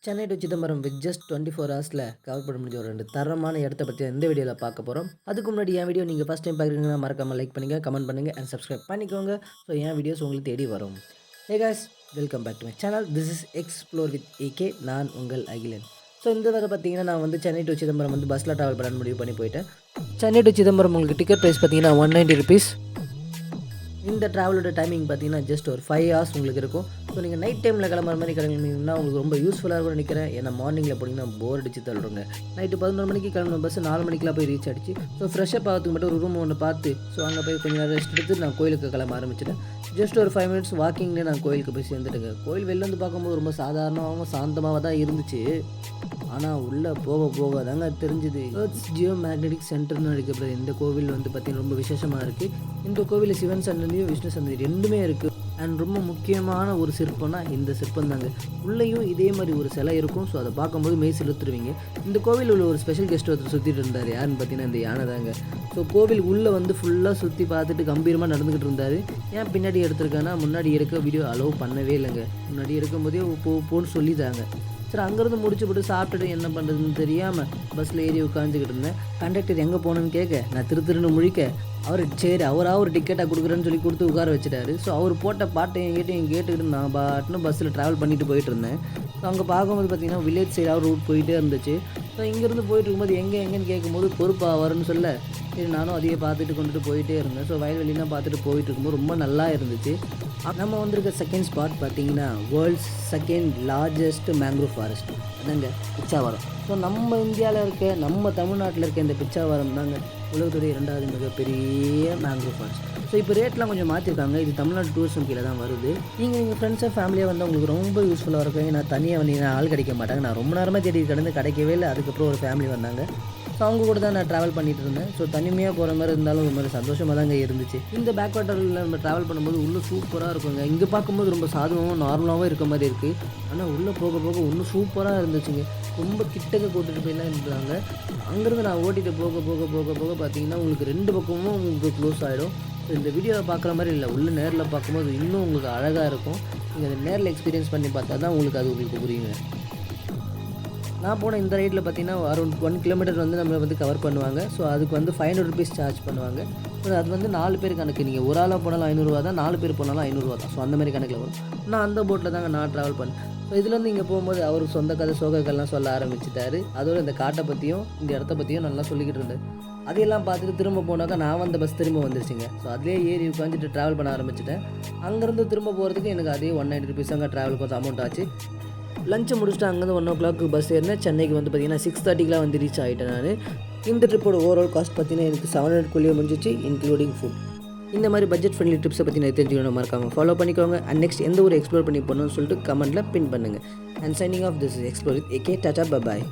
Chennai to Chidambaram with just 24 ஹவர்ஸில் cover பண்ண முடிஞ்ச ஒரு 2 தரமான இடத்த பற்றி எந்த வீடியோவில் பார்க்க போகிறோம். அதுக்கு முன்னாடி என் வீடியோ நீங்கள் ஃபஸ்ட் டைம் பார்க்குறீங்கன்னா மறக்காமல் லைக் பண்ணுங்கள், கமெண்ட் பண்ணுங்கள் அண்ட் சப்ஸ்கிரைப் பண்ணிக்கோங்க. ஸோ என் வீடியோஸ் உங்களுக்கு தேடி வரும். Hey guys, welcome back to my channel. This is explore with AK. நான் உங்கள் அகிலன். ஸோ இந்த தடவை பார்த்தீங்கன்னா நான் வந்து சென்னை டு சிதம்பரம் வந்து பஸ்ஸில் ட்ராவல் பண்ண முடிவு பண்ணி போயிட்டேன். சென்னை டு சிதம்பரம் உங்களுக்கு டிக்கெட் ப்ரைஸ் பார்த்தீங்கன்னா 190 ருபீஸ். இந்த ட்ராவலோட டைமிங் பார்த்தீங்கன்னா ஜஸ்ட் ஒரு 5 ஹவர்ஸ் உங்களுக்கு இருக்கும். ஸோ நீங்கள் நைட் டைமில் கிளம்புற மாதிரி கிளம்பிங்கன்னா உங்களுக்கு ரொம்ப யூஸ்ஃபுல்லாக இருக்கும்னு நினைக்கிறேன். ஏன்னா மார்னிங்கில் போனீங்கன்னா போர் அடிச்சு தள்ளுறோங்க. நைட்டு 11 மணிக்கு கிளம்புன பஸ் 4 மணிக்கெலாம் போய் ரீச் ஆகிடுச்சு. ஸோ ஃப்ரெஷ்ஷப் ஆகிறதுக்கு மட்டும் ஒரு ரூம் ஒன்று பார்த்து ஸோ அங்கே போய் கொஞ்சம் நேரம் ரெஸ்ட் எடுத்து நான் கோயிலுக்கு கிளம்ப ஆரம்பிச்சிட்டேன். ஜஸ்ட் ஒரு 5 மினிட்ஸ் வாக்கிங்லேயே நான் கோயிலுக்கு போய் சேர்ந்துட்டுங்க. கோயில் வெளில வந்து பார்க்கும்போது ரொம்ப சாதாரணமாகவும் சாந்தமாக தான் இருந்துச்சு. ஆனால் உள்ளே போக போக தாங்க தெரிஞ்சுது எர்த்ஸ் ஜியோ மேக்னெட்டிக் சென்டர்னு அழைக்கப்படுற இந்த கோவில் வந்து பார்த்திங்கன்னா ரொம்ப விசேஷமாக இருக்குது. இந்த கோவிலில் சிவன் சன்னதியும் விஷ்ணு சன்னதி ரெண்டுமே இருக்குது. அண்ட் ரொம்ப முக்கியமான ஒரு சிற்பம்னா இந்த சிற்பம் தாங்க. உள்ளேயும் இதே மாதிரி ஒரு சிலை இருக்கும். ஸோ அதை பார்க்கும்போது மெய் செலுத்துருவீங்க. இந்த கோவில் உள்ள ஒரு ஸ்பெஷல் கெஸ்ட் ஒருத்தர் சுற்றிட்டு இருந்தார். யாருன்னு பார்த்தீங்கன்னா இந்த யானை தாங்க. ஸோ கோவில் உள்ளே வந்து ஃபுல்லாக சுற்றி பார்த்துட்டு கம்பீரமாக நடந்துக்கிட்டு இருந்தார். ஏன் பின்னாடி எடுத்திருக்கேன்னா முன்னாடி எடுக்க வீடியோ அலோவ் பண்ணவே இல்லைங்க. முன்னாடி எடுக்கும்போதே போன்னு சொல்லிட்டாங்க. சரி, அங்கேருந்து முடிச்சு போட்டு சாப்பிட்டுட்டு என்ன பண்ணுறதுன்னு தெரியாமல் பஸ்ஸில் ஏறி உட்காந்துக்கிட்டு இருந்தேன். கண்டக்டர் எங்கே போகணுன்னு கேட்க நான் திருன்னு முழிக்க அவர் சரி அவராக ஒரு டிக்கெட்டாக கொடுக்குறேன்னு சொல்லி கொடுத்து உட்கார வச்சுட்டாரு. ஸோ அவர் போட்ட பாட்டையும் கேட்டுக்கிட்டு நான் பாட்டுன்னு பஸ்ஸில் ட்ராவல் பண்ணிட்டு போயிட்டு இருந்தேன். ஸோ அங்கே பார்க்கும்போது பார்த்தீங்கன்னா வில்லேஜ் சைடாக ரூட் போயிட்டே இருந்துச்சு. ஸோ இங்கேருந்து போயிட்டு இருக்கும்போது எங்கேன்னு கேட்கும்போது பொறுப்பாக வரும்னு சொல்ல சரி நானும் அதையே பார்த்துட்டு கொண்டுட்டு போயிட்டே இருந்தேன். ஸோ வயல்வெளிலாம் பார்த்துட்டு போயிட்டு இருக்கும்போது ரொம்ப நல்லா இருந்துச்சு. நம்ம வந்திருக்க செகண்ட் ஸ்பாட் பார்த்தீங்கன்னா world's second largest mangrove forest அதாங்க பிச்சாவரம். ஸோ நம்ம இந்தியாவில் இருக்க நம்ம தமிழ்நாட்டில் இருக்க இந்த பிச்சாவரம் தாங்க உலகத்துடைய 2வது மிகப்பெரிய மேங்க்ரோவ் ஃபாரஸ்ட். ஸோ இப்போ ரேட்லாம் கொஞ்சம் மாற்றிருக்காங்க. இது தமிழ்நாடு டூரிசம் கீழே தான் வருது. நீங்கள் ஃப்ரெண்ட்ஸாக ஃபேமிலியாக வந்து உங்களுக்கு ரொம்ப யூஸ்ஃபுல்லாக இருக்கும். நான் தனியாக வந்தீங்கன்னா ஆள் கிடைக்க மாட்டாங்க. நான் ரொம்ப நேரமாக தேடி கிடந்து கிடைக்கவே இல்லை. அதுக்கப்புறம் ஒரு ஃபேமிலி வந்தாங்க. ஸோ அவங்க கூட தான் நான் ட்ராவல் பண்ணிகிட்டு இருந்தேன். ஸோ தனிமையாக போகிற மாதிரி இருந்தாலும் ஒரு மாதிரி சந்தோஷமாக தாங்க இருந்துச்சு. இந்த பேக் வாட்டரில் நம்ம ட்ராவல் பண்ணும்போது உள்ளே சூப்பராக இருக்குங்க. இங்கே பார்க்கும்போது ரொம்ப சாதமாகவும் நார்மலாகவும் இருக்க மாதிரி இருக்குது. ஆனால் உள்ளே போக போக இன்னும் சூப்பராக இருந்துச்சுங்க. ரொம்ப கிட்டக்க கூட்டிகிட்டு போயெல்லாம் இருந்தாங்க. அங்கேருந்து நான் ஓட்டிகிட்டு போக போக போக போக பார்த்தீங்கன்னா உங்களுக்கு 2 பக்கமும் உங்களுக்கு க்ளோஸ் ஆகிடும். ஸோ இந்த வீடியோவை பார்க்குற மாதிரி இல்லை, உள்ளே நேரில் பார்க்கும்போது இன்னும் உங்களுக்கு அழகாக இருக்கும். நீங்கள் அதை நேரில் எக்ஸ்பீரியன்ஸ் பண்ணி பார்த்தா தான் உங்களுக்கு அது உங்களுக்கு புரியுங்க. நான் போன இந்த ரைட்டில் பார்த்தீங்கன்னா அரௌண்ட் 1 கிலோமீட்டர் வந்து நம்மளை வந்து கவர் பண்ணுவாங்க. ஸோ அதுக்கு வந்து 500 ருபீஸ் சார்ஜ் பண்ணுவாங்க. ஸோ அது வந்து 4 பேர் கணக்கு. நீங்கள் ஒரு ஆளாக போனாலும் 500 ரூபா தான், 4 பேர் போனாலும் 500 ரூபா தான். ஸோ அந்த மாதிரி கணக்கில் வரும். நான் அந்த போட்டில் தாங்க நான் ட்ராவல் பண்ணேன். ஸோ இதுலேருந்து இங்கே போகும்போது அவர் சொந்த கதை சோகங்கள்லாம் சொல்ல ஆரம்பிச்சிட்டாரு. அதோட இந்த காட்டை பற்றியும் இந்த இடத்த பற்றியும் நல்லா சொல்லிக்கிட்டு இருந்தார். அதையெல்லாம் பார்த்துட்டு திரும்ப போனாக்கா நான் வந்த பஸ் திரும்ப வந்துருச்சுங்க. ஸோ அதிலே ஏறி உட்காந்துட்டு ட்ராவல் பண்ண ஆரம்பிச்சிட்டேன். அங்கேருந்து திரும்ப போகிறதுக்கு எனக்கு அதே 190 ருபீஸ் அங்கே ட்ராவல் கொஞ்சம் அமௌண்ட் ஆச்சு. லஞ்சை முடிச்சுட்டு அங்கேருந்து 1 o'clock பஸ் ஏறினேன். சென்னைக்கு வந்து பார்த்திங்கன்னா 6:30க்கெலாம் வந்து ரீச் ஆகிட்டேன் நான். இந்த ட்ரிப்போட ஓவரால் காஸ்ட் பார்த்தீங்கன்னா எனக்கு 700 முடிஞ்சிச்சு இன்க்ளூடிங் ஃபுட். இந்த மாதிரி பட்ஜெட் ஃப்ரெண்ட்லி ட்ரிப்ஸை பற்றி நான் தெரிஞ்சுக்கணும் மறக்காமல் ஃபாலோ பண்ணிக்கோங்க. அண்ட் நெக்ஸ்ட் எந்த ஒரு எக்ஸ்ப்ளோர் பண்ணி போகணும்னு சொல்லிட்டு கமெண்ட்டில் பின் பண்ணுங்கள். And signing off this is explore with AK. Tata, bye bye.